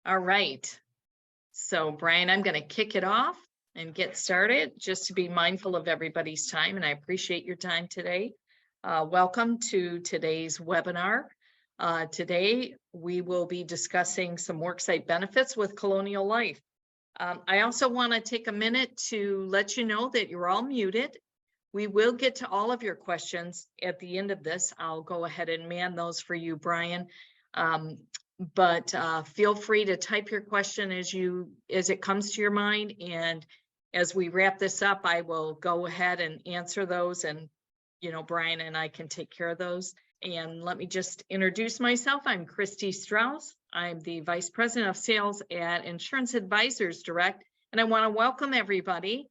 All right. So, Brian, I'm going to kick it off and get started just to be mindful of everybody's time. And I appreciate your time today. Welcome to today's webinar. Today, we will be discussing some worksite benefits with Colonial Life. I also want to take a minute to let you know that you're all muted. We will get to all of your questions at the end of this. I'll go ahead and man those for you, Brian. But feel free to type your question as it comes to your mind. And as we wrap this up, I will go ahead and answer those. And, Brian and I can take care of those. And let me just introduce myself. I'm Kristie Strauss. I'm the Vice President of Sales at Insurance Advisors Direct. And I want to welcome everybody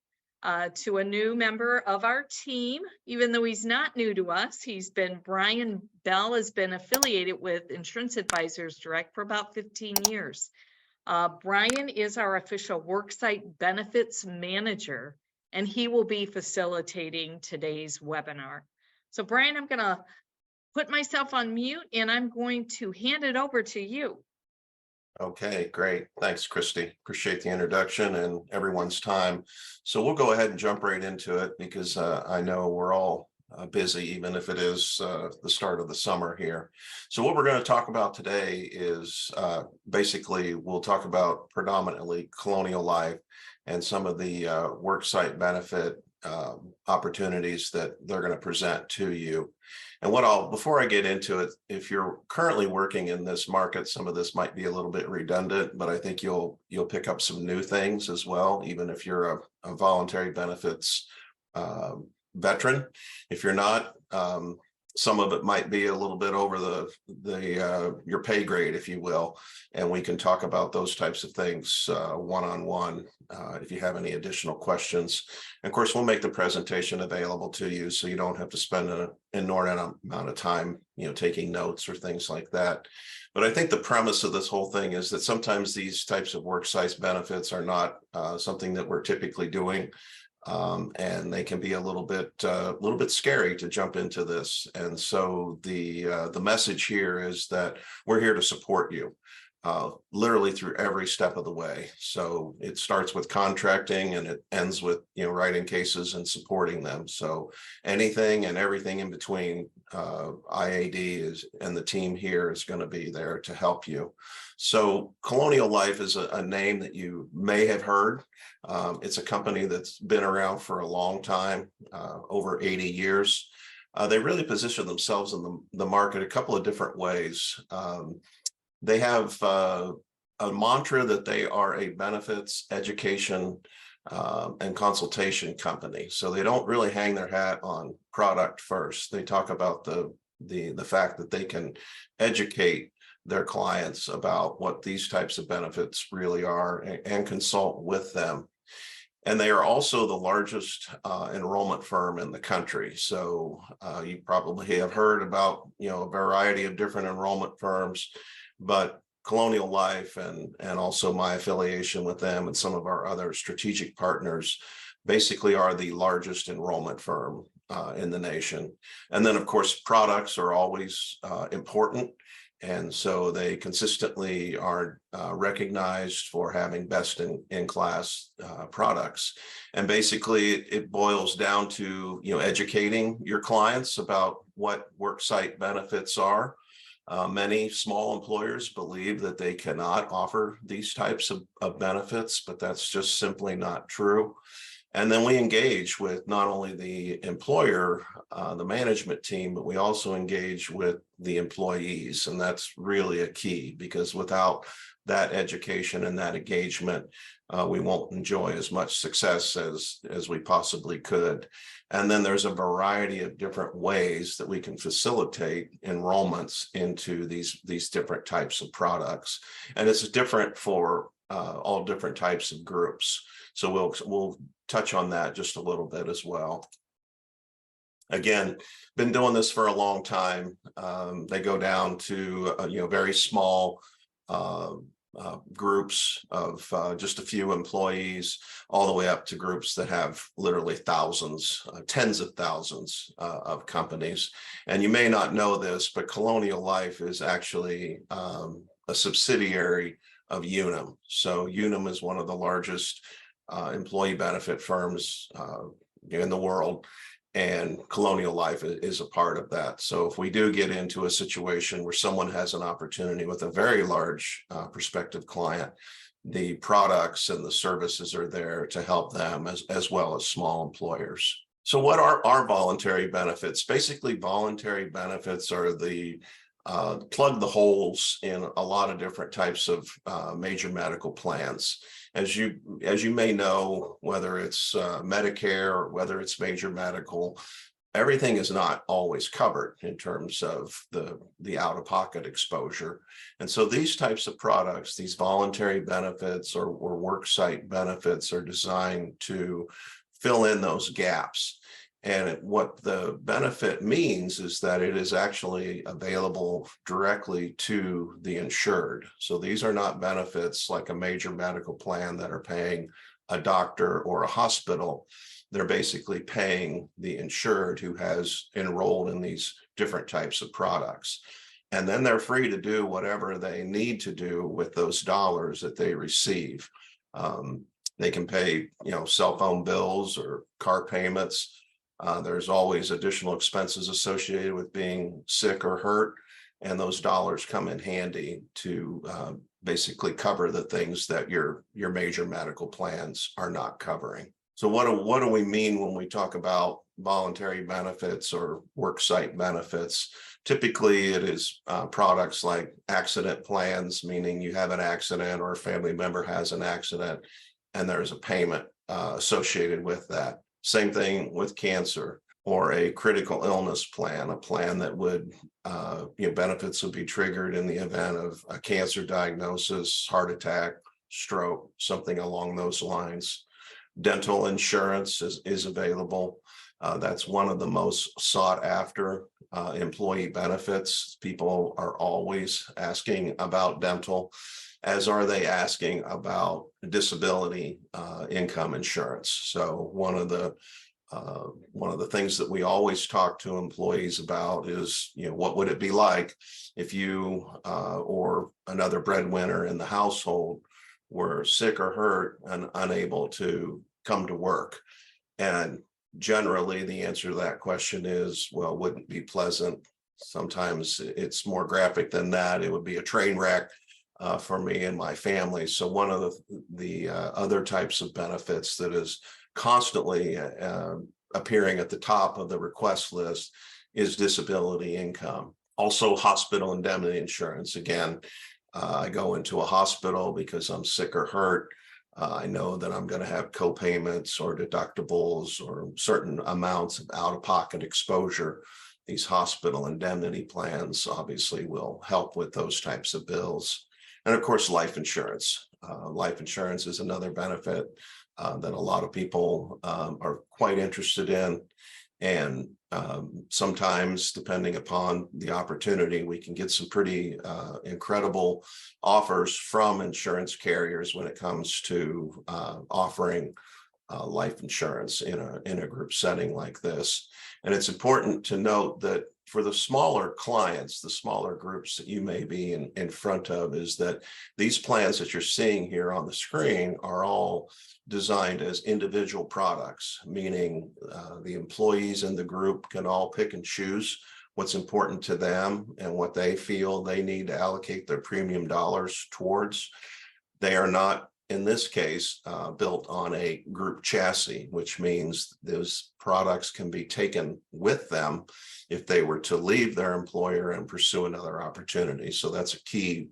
to a new member of our team, even though he's not new to us. Brian Beall has been affiliated with Insurance Advisors Direct for about 15 years. Brian is our official Worksite Benefits Manager, and he will be facilitating today's webinar. So Brian, I'm going to put myself on mute and I'm going to hand it over to you. Okay, great. Thanks, Kristie. Appreciate the introduction and everyone's time. So we'll go ahead and jump right into it because I know we're all busy, even if it is the start of the summer here. So what we're going to talk about today is basically we'll talk about predominantly Colonial Life and some of the worksite benefit opportunities that they're going to present to you. And before I get into it, if you're currently working in this market, some of this might be a little bit redundant, but I think you'll pick up some new things as well, even if you're a voluntary benefits veteran. If you're not, some of it might be a little bit over your pay grade, if you will, and we can talk about those types of things one-on-one if you have any additional questions. And of course, we'll make the presentation available to you so you don't have to spend an inordinate amount of time, taking notes or things like that. But I think the premise of this whole thing is that sometimes these types of worksite benefits are not something that we're typically doing. And they can be a little bit scary to jump into this. And so the message here is that we're here to support you literally through every step of the way. So it starts with contracting and it ends with, writing cases and supporting them. So anything and everything in between, IAD and the team here is going to be there to help you. So Colonial Life is a name that you may have heard. It's a company that's been around for a long time, over 80 years. They really position themselves in the market a couple of different ways. They have a mantra that they are a benefits, education, and consultation company. So they don't really hang their hat on product first. They talk about the fact that they can educate their clients about what these types of benefits really are and consult with them. And they are also the largest enrollment firm in the country. So you probably have heard about, a variety of different enrollment firms, but Colonial Life and also my affiliation with them and some of our other strategic partners basically are the largest enrollment firm in the nation. And then, of course, products are always important. And so they consistently are recognized for having best in class products. And basically it boils down to, educating your clients about what worksite benefits are. Many small employers believe that they cannot offer these types of benefits, but that's just simply not true. And then we engage with not only the employer, the management team, but we also engage with the employees. And that's really a key, because without that education and that engagement, we won't enjoy as much success as we possibly could. And then there's a variety of different ways that we can facilitate enrollments into these different types of products. And it's different for all different types of groups. So we'll touch on that just a little bit as well. Again, been doing this for a long time. They go down to very small groups of just a few employees, all the way up to groups that have literally thousands, tens of thousands of companies. And you may not know this, but Colonial Life is actually a subsidiary of Unum. So Unum is one of the largest employee benefit firms in the world, and Colonial Life is a part of that. So if we do get into a situation where someone has an opportunity with a very large prospective client, the products and the services are there to help them as well as small employers. So what are our voluntary benefits? Basically, voluntary benefits are the plug the holes in a lot of different types of major medical plans. As you may know, whether it's Medicare or whether it's major medical, everything is not always covered in terms of the out-of-pocket exposure. And so these types of products, these voluntary benefits or worksite benefits, are designed to fill in those gaps. And what the benefit means is that it is actually available directly to the insured. So these are not benefits like a major medical plan that are paying a doctor or a hospital. They're basically paying the insured who has enrolled in these different types of products. And then they're free to do whatever they need to do with those dollars that they receive. They can pay, cell phone bills or car payments. There's always additional expenses associated with being sick or hurt, and those dollars come in handy to basically cover the things that your major medical plans are not covering. So what do we mean when we talk about voluntary benefits or worksite benefits? Typically, it is products like accident plans, meaning you have an accident or a family member has an accident, and there's a payment associated with that. Same thing with cancer, or a critical illness plan, a plan that would, benefits would be triggered in the event of a cancer diagnosis, heart attack, stroke, something along those lines. Dental insurance is available. That's one of the most sought after employee benefits. People are always asking about dental, as are they asking about disability income insurance. So one of the things that we always talk to employees about is, what would it be like if you or another breadwinner in the household were sick or hurt and unable to come to work? And generally the answer to that question is, well, wouldn't be pleasant. Sometimes it's more graphic than that. It would be a train wreck for me and my family. So one of the other types of benefits that is constantly appearing at the top of the request list is disability income. Also, hospital indemnity insurance. Again, I go into a hospital because I'm sick or hurt. I know that I'm going to have co-payments or deductibles or certain amounts of out-of-pocket exposure. These hospital indemnity plans obviously will help with those types of bills. And of course, life insurance. Life insurance is another benefit that a lot of people are quite interested in. And sometimes, depending upon the opportunity, we can get some pretty incredible offers from insurance carriers when it comes to offering life insurance in a group setting like this. And it's important to note that for the smaller clients, the smaller groups that you may be in front of, is that these plans that you're seeing here on the screen are all designed as individual products, meaning the employees in the group can all pick and choose what's important to them and what they feel they need to allocate their premium dollars towards. They are not, in this case, built on a group chassis, which means those products can be taken with them if they were to leave their employer and pursue another opportunity. So that's a key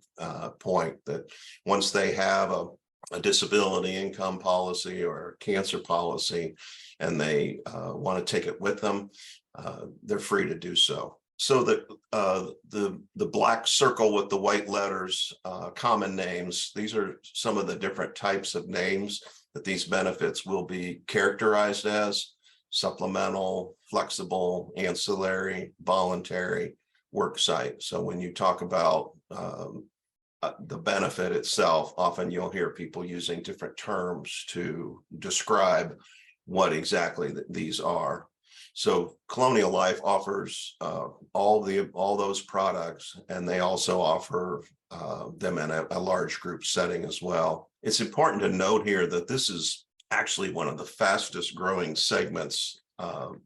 point, that once they have a disability income policy or a cancer policy and they want to take it with them, they're free to do so. So that the black circle with the white letters, common names, these are some of the different types of names that these benefits will be characterized as: supplemental, flexible, ancillary, voluntary, worksite. So when you talk about the benefit itself, often you'll hear people using different terms to describe what exactly these are. So Colonial Life offers all those products, and they also offer them in a large group setting as well. It's important to note here that this is actually one of the fastest growing segments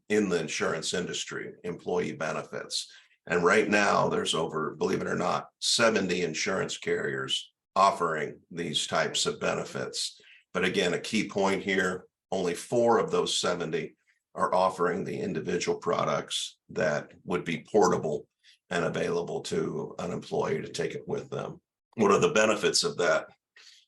in the insurance industry, employee benefits. And right now there's over, believe it or not, 70 insurance carriers offering these types of benefits. But again, a key point here, only 4 of those 70 are offering the individual products that would be portable and available to an employee to take it with them. What are the benefits of that?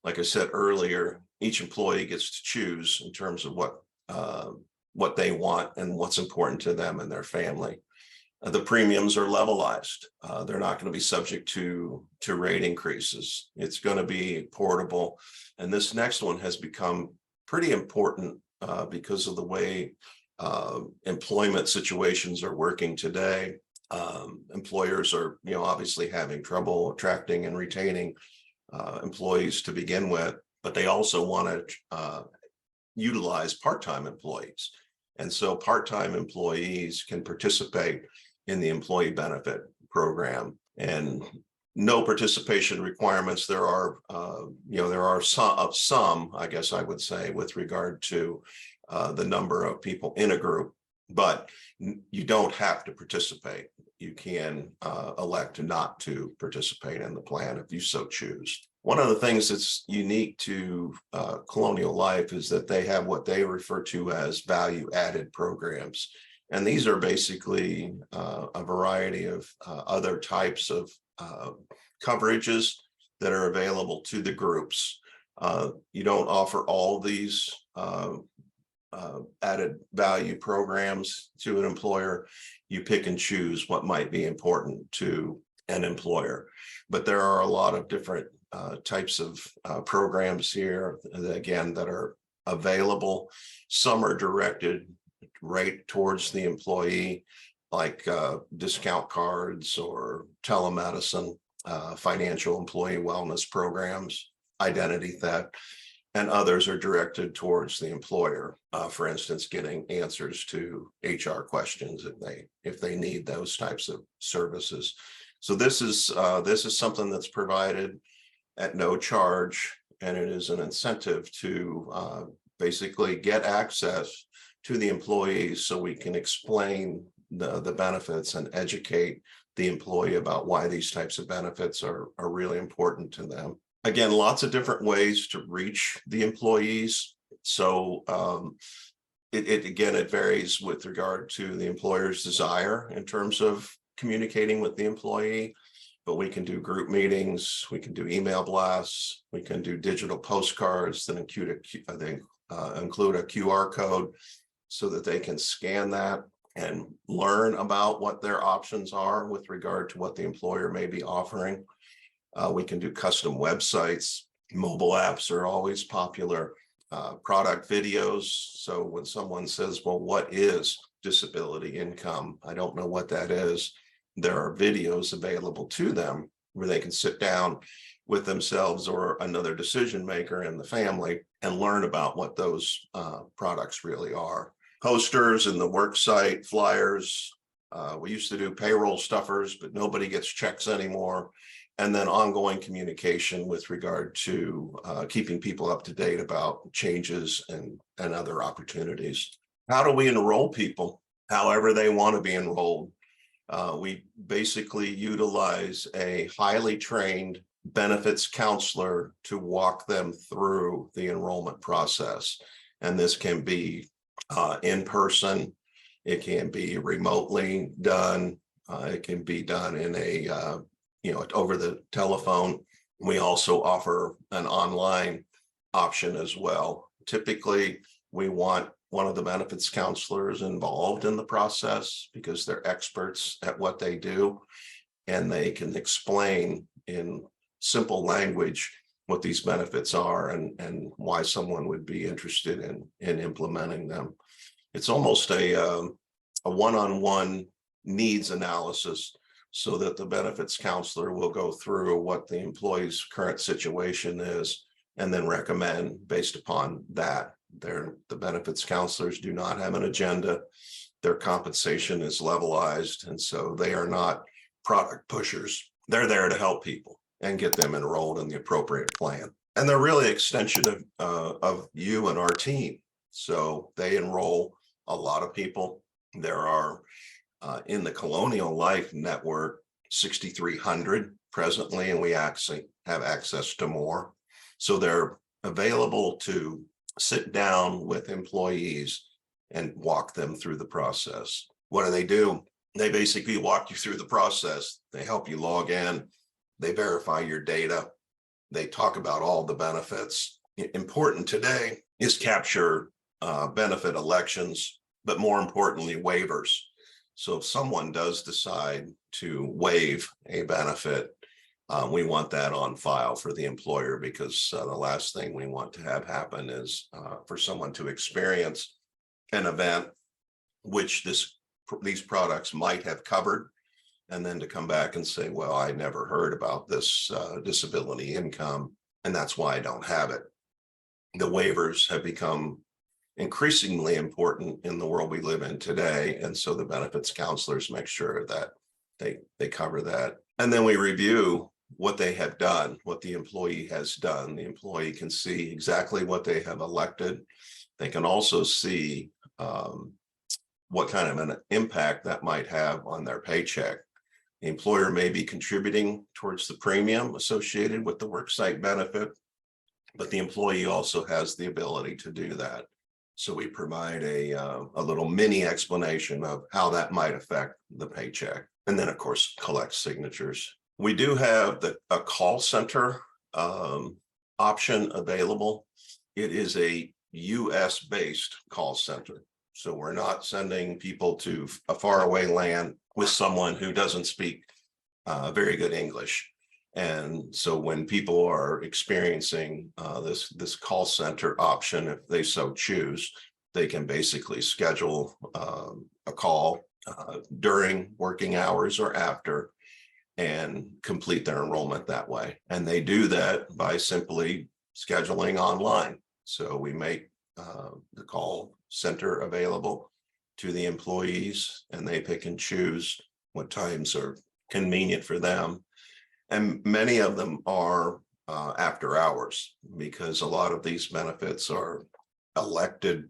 Like I said earlier, each employee gets to choose in terms of what they want and what's important to them and their family. The premiums are levelized. They're not going to be subject to rate increases. It's going to be portable. And this next one has become pretty important because of the way employment situations are working today. Employers are, obviously having trouble attracting and retaining employees to begin with, but they also want to utilize part-time employees. And so part-time employees can participate in the employee benefit program, and no participation requirements. There are some, I guess I would say, with regard to the number of people in a group, but you don't have to participate. You can elect not to participate in the plan if you so choose. One of the things that's unique to Colonial Life is that they have what they refer to as value-added programs. And these are basically a variety of other types of coverages that are available to the groups. You don't offer all these added value programs to an employer. You pick and choose what might be important to an employer. But there are a lot of different types of programs here, again, that are available. Some are directed right towards the employee, like discount cards or telemedicine, financial employee wellness programs, identity theft, and others are directed towards the employer. For instance, getting answers to HR questions if they need those types of services. So this is something that's provided at no charge, and it is an incentive to basically get access to the employees so we can explain the benefits and educate the employee about why these types of benefits are really important to them. Again, lots of different ways to reach the employees. So it varies with regard to the employer's desire in terms of communicating with the employee. But we can do group meetings, we can do email blasts, we can do digital postcards that include a QR code so that they can scan that and learn about what their options are with regard to what the employer may be offering. We can do custom websites. Mobile apps are always popular. Product videos. So when someone says, well, what is disability income? I don't know what that is. There are videos available to them where they can sit down with themselves or another decision maker in the family and learn about what those products really are. Posters in the worksite, flyers. We used to do payroll stuffers, but nobody gets checks anymore. And then ongoing communication with regard to keeping people up to date about changes and other opportunities. How do we enroll people? However they want to be enrolled. We basically utilize a highly trained benefits counselor to walk them through the enrollment process. And this can be in person, it can be remotely done, it can be done in a over the telephone. We also offer an online option as well. Typically, we want one of the benefits counselors involved in the process because they're experts at what they do, and they can explain in simple language what these benefits are and why someone would be interested in implementing them. It's almost a one-on-one needs analysis, so that the benefits counselor will go through what the employee's current situation is and then recommend based upon that. The benefits counselors do not have an agenda. their compensation is levelized, and so they are not product pushers. They're there to help people and get them enrolled in the appropriate plan. And they're really an extension of you and our team. So they enroll a lot of people. There are in the Colonial Life network 6,300 presently, and we actually have access to more. So they're available to sit down with employees and walk them through the process. What do? They basically walk you through the process. They help you log in. They verify your data. They talk about all the benefits. Important today is capture benefit elections, but more importantly, waivers. So if someone does decide to waive a benefit, we want that on file for the employer, because the last thing we want to have happen is for someone to experience an event which these products might have covered, and then to come back and say, well, I never heard about this disability income, and that's why I don't have it. The waivers have become increasingly important in the world we live in today, and so the benefits counselors make sure that they cover that. And then we review what they have done, what the employee has done. The employee can see exactly what they have elected. They can also see what kind of an impact that might have on their paycheck. The employer may be contributing towards the premium associated with the worksite benefit, but the employee also has the ability to do that. So we provide a little mini explanation of how that might affect the paycheck. And then, of course, collect signatures. We do have a call center option available. It is a US-based call center. So we're not sending people to a faraway land with someone who doesn't speak very good English. And so when people are experiencing this call center option, if they so choose, they can basically schedule a call during working hours or after, and complete their enrollment that way. And they do that by simply scheduling online. So we make the call center available to the employees, and they pick and choose what times are convenient for them. And many of them are after hours, because a lot of these benefits are elected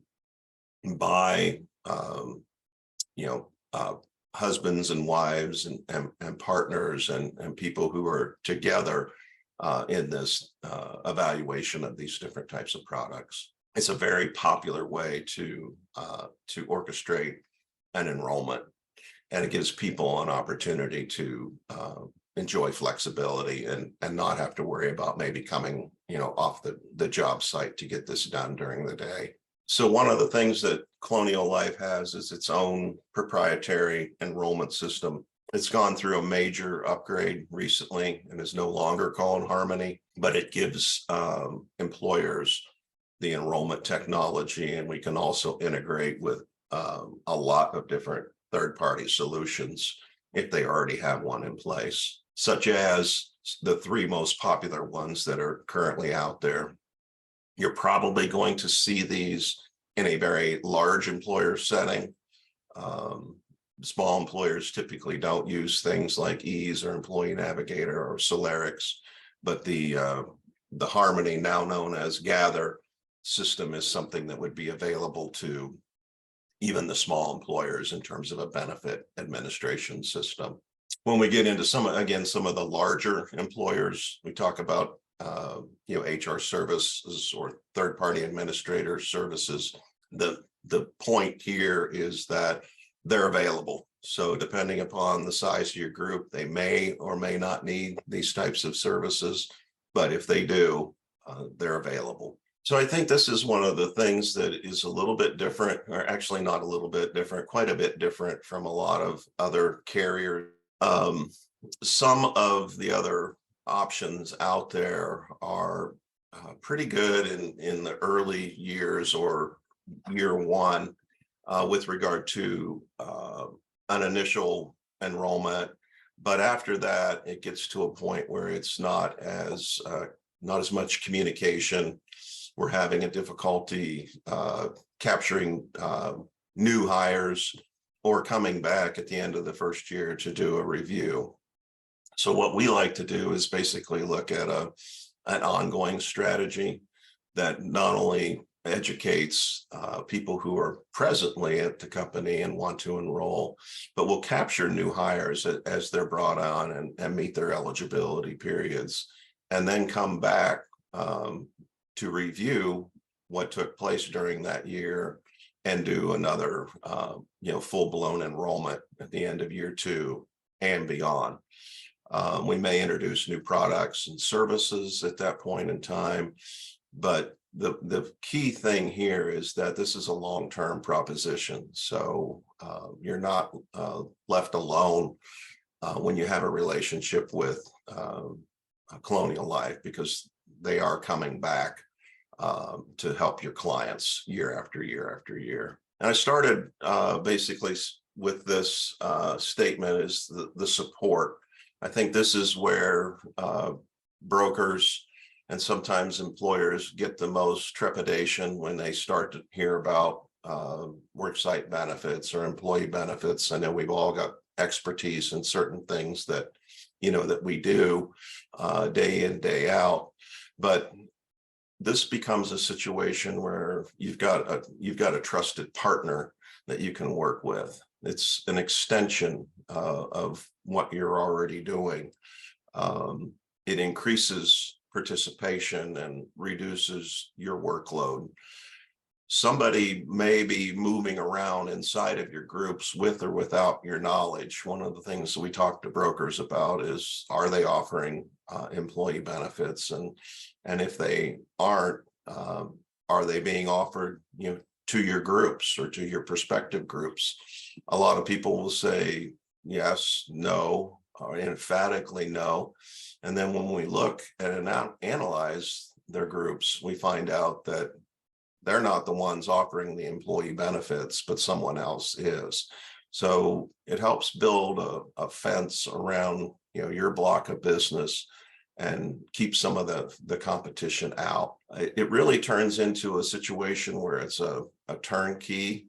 by husbands and wives and partners and people who are together in this evaluation of these different types of products. It's a very popular way to orchestrate an enrollment, and it gives people an opportunity to enjoy flexibility and not have to worry about maybe coming off the job site to get this done during the day. So one of the things that Colonial Life has is its own proprietary enrollment system. It's gone through a major upgrade recently and is no longer called Harmony, but it gives employers the enrollment technology, and we can also integrate with a lot of different third-party solutions if they already have one in place, such as the three most popular ones that are currently out there. You're probably going to see these in a very large employer setting. Small employers typically don't use things like Ease or Employee Navigator or Celerix, but the Harmony, now known as Gather, system is something that would be available to even the small employers in terms of a benefit administration system. When we get into some of the larger employers, we talk about HR services or third-party administrator services. The point here is that they're available. So depending upon the size of your group, they may or may not need these types of services, but if they do, they're available. So I think this is one of the things that is a little bit different, or actually not a little bit different, quite a bit different from a lot of other carriers. Some of the other options out there are pretty good in the early years or year one with regard to an initial enrollment. But after that, it gets to a point where it's not as much communication. We're having a difficulty capturing new hires or coming back at the end of the first year to do a review. So what we like to do is basically look at an ongoing strategy that not only educates people who are presently at the company and want to enroll, but will capture new hires as they're brought on and meet their eligibility periods, and then come back to review what took place during that year and do another full-blown enrollment at the end of year 2 and beyond. We may introduce new products and services at that point in time, but the key thing here is that this is a long-term proposition. So you're not left alone when you have a relationship with Colonial Life, because they are coming back to help your clients year after year after year. And I started basically with this statement is the support. I think this is where brokers and sometimes employers get the most trepidation when they start to hear about worksite benefits or employee benefits. I know we've all got expertise in certain things that that we do day in, day out, but this becomes a situation where you've got a trusted partner that you can work with. It's an extension of what you're already doing. It increases participation and reduces your workload. Somebody may be moving around inside of your groups with or without your knowledge. One of the things that we talk to brokers about is, are they offering employee benefits? And if they aren't, are they being offered to your groups or to your prospective groups? A lot of people will say yes, no, or emphatically no. And then when we look at and analyze their groups, we find out that they're not the ones offering the employee benefits, but someone else is. So it helps build a fence around your block of business and keep some of the competition out. It really turns into a situation where it's a turnkey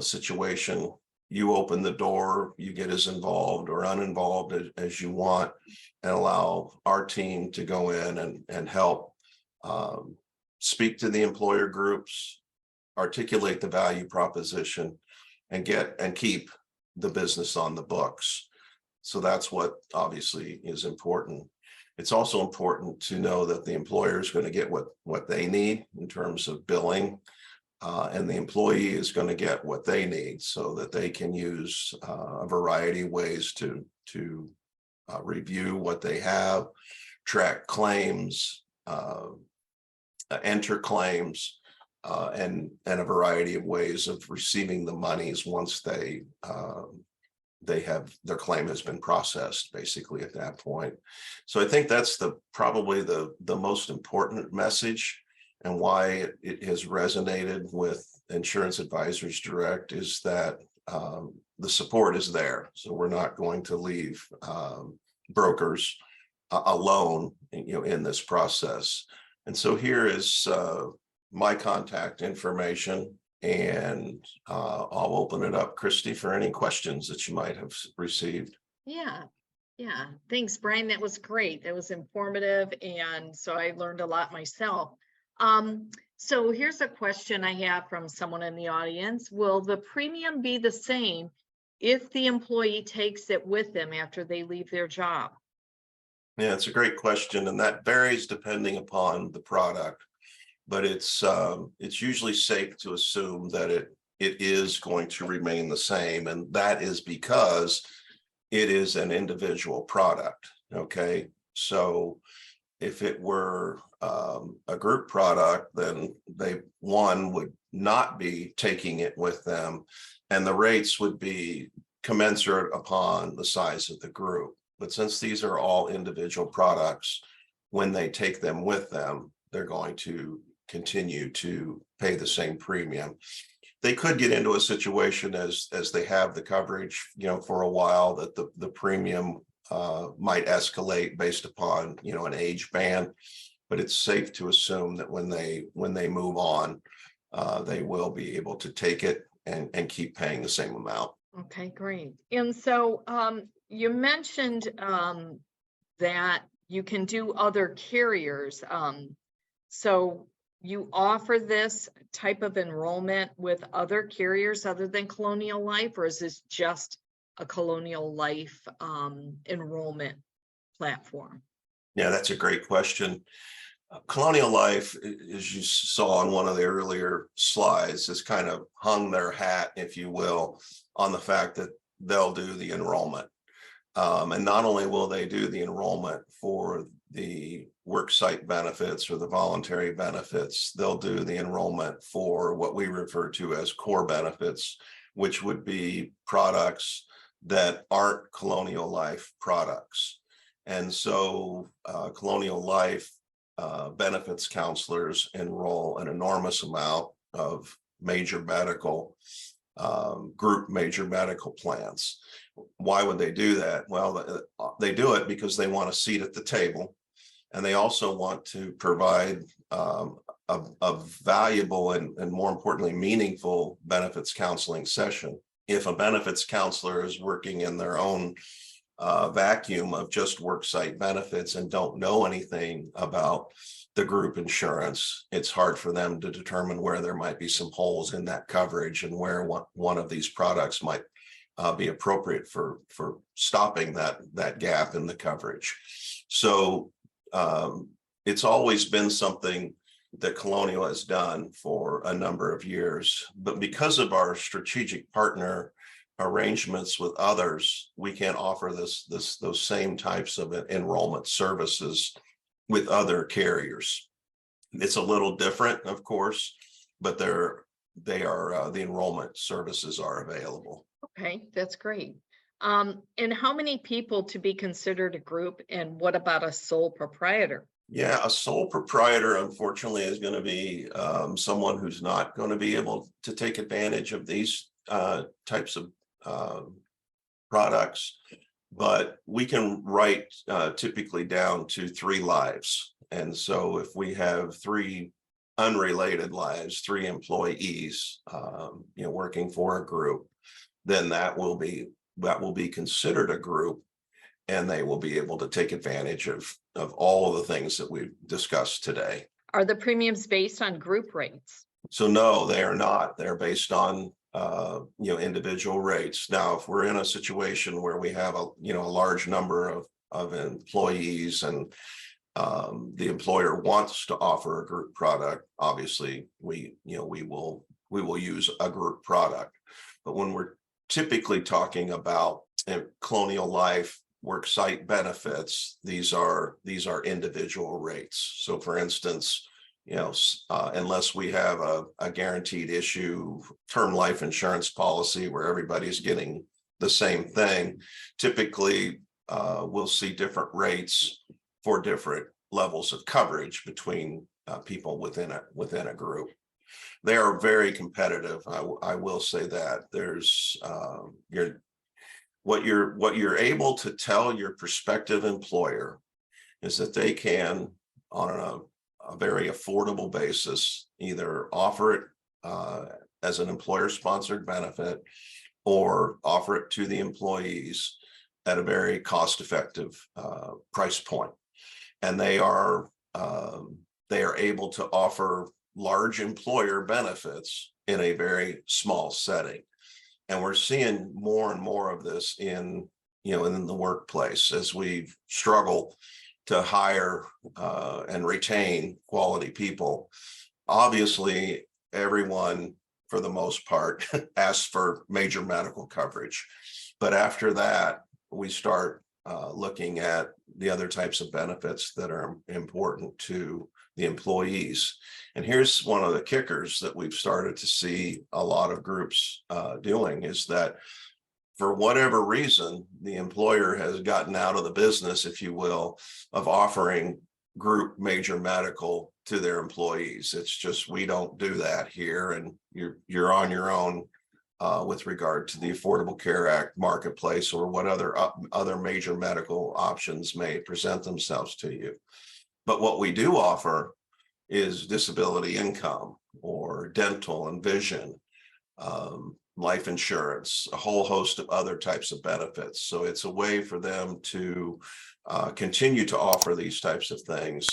situation. You open the door, you get as involved or uninvolved as you want, and allow our team to go in and help speak to the employer groups, articulate the value proposition, and keep the business on the books. So that's what obviously is important. It's also important to know that the employer is going to get what they need in terms of billing, and the employee is going to get what they need so that they can use a variety of ways to review what they have, track claims, enter claims, and a variety of ways of receiving the monies once they have their claim has been processed, basically at that point. So I think that's probably the most important message, and why it has resonated with Insurance Advisors Direct is that the support is there. So we're not going to leave brokers alone, in this process. And so here is my contact information, and I'll open it up, Kristie, for any questions that you might have received. Yeah. Thanks, Brian. That was great. That was informative. And so I learned a lot myself. So here's a question I have from someone in the audience. Will the premium be the same if the employee takes it with them after they leave their job? Yeah, it's a great question, and that varies depending upon the product. But it's usually safe to assume that it is going to remain the same, and that is because it is an individual product. Okay, so if it were a group product, then they would not be taking it with them, and the rates would be commensurate upon the size of the group. But since these are all individual products, when they take them with them, they're going to continue to pay the same premium. They could get into a situation as they have the coverage, for a while, that the premium might escalate based upon, an age band. But it's safe to assume that when they move on, they will be able to take it and keep paying the same amount. Okay, great. And so you mentioned that you can do other carriers. So you offer this type of enrollment with other carriers other than Colonial Life, or is this just a Colonial Life enrollment platform? Yeah, that's a great question. Colonial Life, as you saw on one of the earlier slides, has kind of hung their hat, if you will, on the fact that they'll do the enrollment. And not only will they do the enrollment for the worksite benefits or the voluntary benefits, they'll do the enrollment for what we refer to as core benefits, which would be products that aren't Colonial Life products. And so Colonial Life benefits counselors enroll an enormous amount of major medical, group major medical plans. Why would they do that? Well, they do it because they want a seat at the table, and they also want to provide a valuable and more importantly, meaningful benefits counseling session. If a benefits counselor is working in their own vacuum of just worksite benefits and don't know anything about the group insurance, it's hard for them to determine where there might be some holes in that coverage and where one of these products might be appropriate for stopping that gap in the coverage. So it's always been something that Colonial has done for a number of years, but because of our strategic partner arrangements with others, we can't offer those same types of enrollment services with other carriers. It's a little different, of course, but the enrollment services are available. Okay, that's great. And how many people to be considered a group, and what about a sole proprietor? Yeah, a sole proprietor, unfortunately, is going to be someone who's not going to be able to take advantage of these types of products, but we can write typically down to 3 lives. And so if we have 3 unrelated lives, 3 employees, working for a group, then that will be considered a group, and they will be able to take advantage of all of the things that we've discussed today. Are the premiums based on group rates? So no, they are not. They're based on individual rates. Now, if we're in a situation where we have a large number of employees and the employer wants to offer a group product, obviously we will use a group product. But when we're typically talking about Colonial Life worksite benefits, these are individual rates. So for instance, unless we have a guaranteed issue term life insurance policy where everybody's getting the same thing, typically we'll see different rates for different levels of coverage between people within a group. They are very competitive. I will say that. There's what you're able to tell your prospective employer is that they can, on a very affordable basis, either offer it as an employer-sponsored benefit or offer it to the employees at a very cost-effective price point. And they are able to offer large employer benefits in a very small setting. And we're seeing more and more of this in the workplace as we struggle to hire and retain quality people. Obviously, everyone, for the most part, asks for major medical coverage. But after that, we start looking at the other types of benefits that are important to the employees. And here's one of the kickers that we've started to see a lot of groups doing, is that for whatever reason, the employer has gotten out of the business, if you will, of offering group major medical to their employees. It's just, we don't do that here, and you're on your own with regard to the Affordable Care Act marketplace, or what other major medical options may present themselves to you. But what we do offer is disability income or dental and vision. life insurance, a whole host of other types of benefits. So it's a way for them to continue to offer these types of things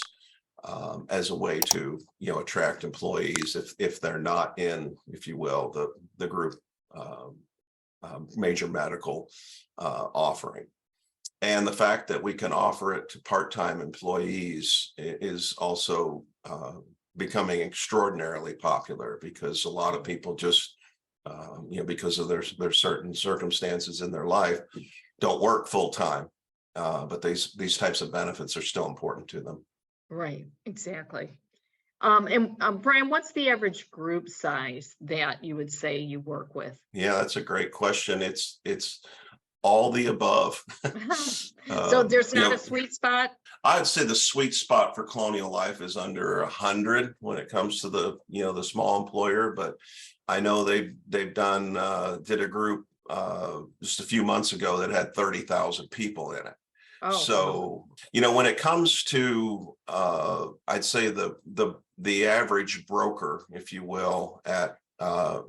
as a way to, attract employees if they're not in, if you will, the group major medical offering. And the fact that we can offer it to part-time employees is also becoming extraordinarily popular, because a lot of people just, because of their certain circumstances in their life, don't work full-time. But these types of benefits are still important to them. Right, exactly. And Brian, what's the average group size that you would say you work with? Yeah, that's a great question. It's all the above. So there's not a sweet spot? I'd say the sweet spot for Colonial Life is under 100 when it comes to the small employer. But I know they've done did a group just a few months ago that had 30,000 people in it. Oh, So, when it comes to, I'd say the average broker, if you will, at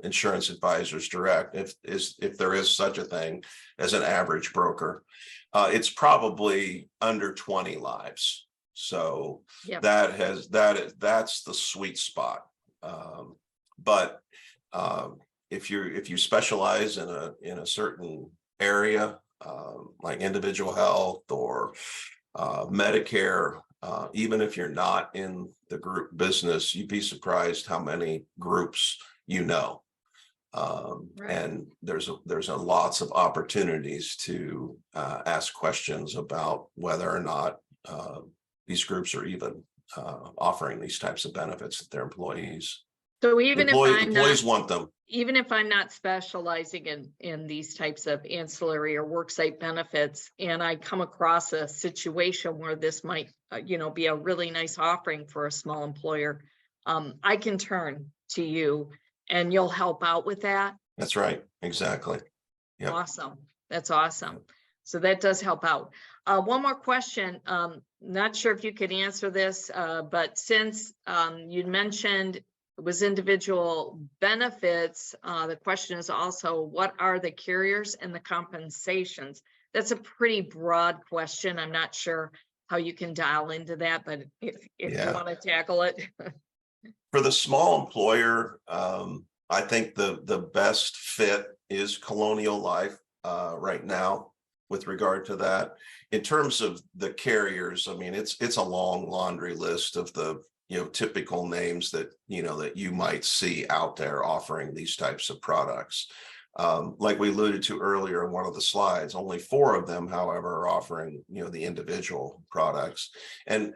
Insurance Advisors Direct, if there is such a thing as an average broker, it's probably under 20 lives. So yep. that's the sweet spot. But if you specialize in a certain area, like individual health or Medicare, even if you're not in the group business, you'd be surprised how many groups Right. and there's lots of opportunities to ask questions about whether or not these groups are even offering these types of benefits to their employees. So even if employees want them. Even if I'm not specializing in these types of ancillary or worksite benefits, and I come across a situation where this might, be a really nice offering for a small employer, I can turn to you and you'll help out with that. That's right. Exactly. Yep. Awesome. That's awesome. So that does help out. One more question. Not sure if you could answer this, but since you mentioned it was individual benefits, the question is also, what are the carriers and the compensations? That's a pretty broad question. I'm not sure how you can dial into that, but if you want to tackle it. For the small employer, I think the best fit is Colonial Life right now with regard to that. In terms of the carriers, I mean, it's a long laundry list of the typical names that you might see out there offering these types of products. Like we alluded to earlier in one of the slides, only 4 of them, however, are offering the individual products. And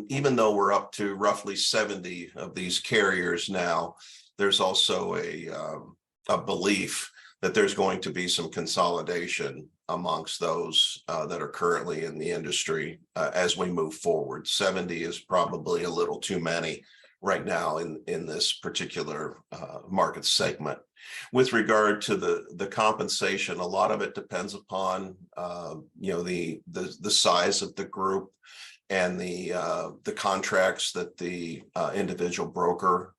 even though we're up to roughly 70 of these carriers now, there's also a belief that there's going to be some consolidation amongst those that are currently in the industry as we move forward. 70 is probably a little too many right now in this particular market segment. With regard to the compensation, a lot of it depends upon the size of the group and the contracts that the individual broker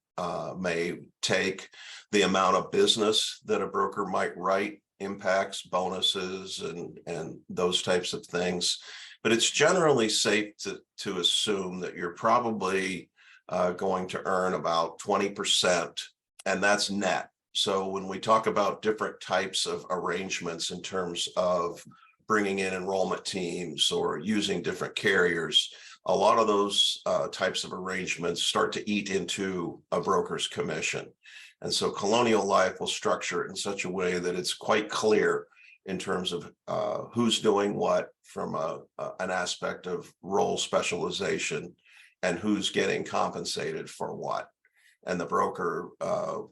may take. The amount of business that a broker might write impacts bonuses and those types of things. But it's generally safe to assume that you're probably going to earn about 20%, and that's net. So when we talk about different types of arrangements in terms of bringing in enrollment teams or using different carriers, a lot of those types of arrangements start to eat into a broker's commission. And so Colonial Life will structure it in such a way that it's quite clear in terms of who's doing what from an aspect of role specialization and who's getting compensated for what. And the broker,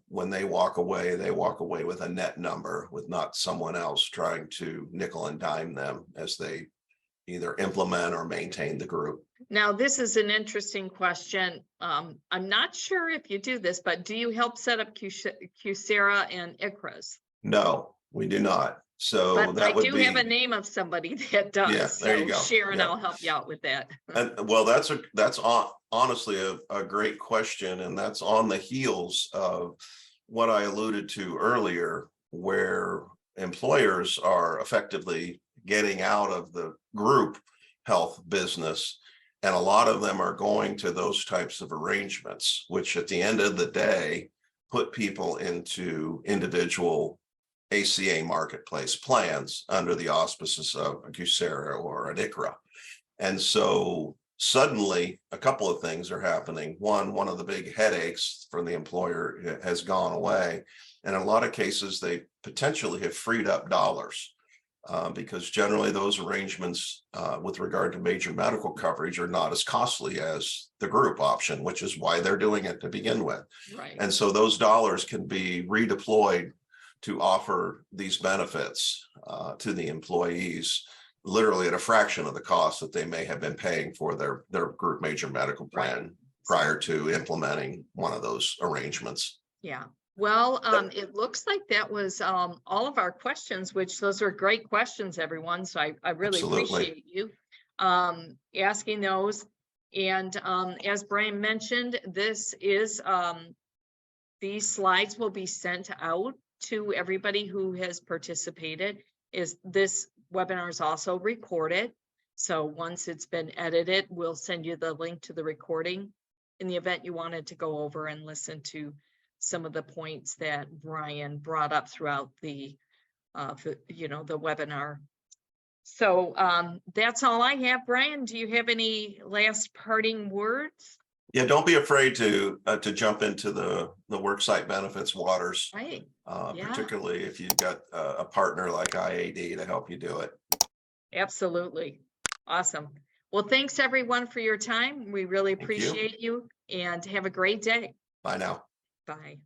when they walk away with a net number, with not someone else trying to nickel and dime them as they either implement or maintain the group. Now, this is an interesting question. I'm not sure if you do this, but do you help set up QSERA and ICRAs? No, we do not. So but that would be. I do have a name of somebody that does. Yeah, there you go. Sharon, I'll help you out with that. And well, that's honestly a great question, and that's on the heels of what I alluded to earlier. where employers are effectively getting out of the group health business. And a lot of them are going to those types of arrangements, which at the end of the day, put people into individual ACA marketplace plans under the auspices of a QSERA or an ICRA. And so suddenly a couple of things are happening. One of the big headaches from the employer has gone away. And in a lot of cases, they potentially have freed up dollars because generally those arrangements with regard to major medical coverage are not as costly as the group option, which is why they're doing it to begin with. Right. And so those dollars can be redeployed to offer these benefits to the employees, literally at a fraction of the cost that they may have been paying for their group major medical plan Right. prior to implementing one of those arrangements. Yeah. Well, it looks like that was all of our questions, which those are great questions, everyone. So I really Absolutely. appreciate you asking those. And as Brian mentioned, this is these slides will be sent out to everybody who has participated. This webinar is also recorded. So once it's been edited, we'll send you the link to the recording in the event you wanted to go over and listen to some of the points that Brian brought up throughout the webinar. So that's all I have. Brian, do you have any last parting words? Yeah, don't be afraid to jump into the worksite benefits waters, Right. Yeah. particularly if you've got a partner like IAD to help you do it. Absolutely. Awesome. Well, thanks everyone for your time. We really Thank you. appreciate you and have a great day. Bye now. Bye.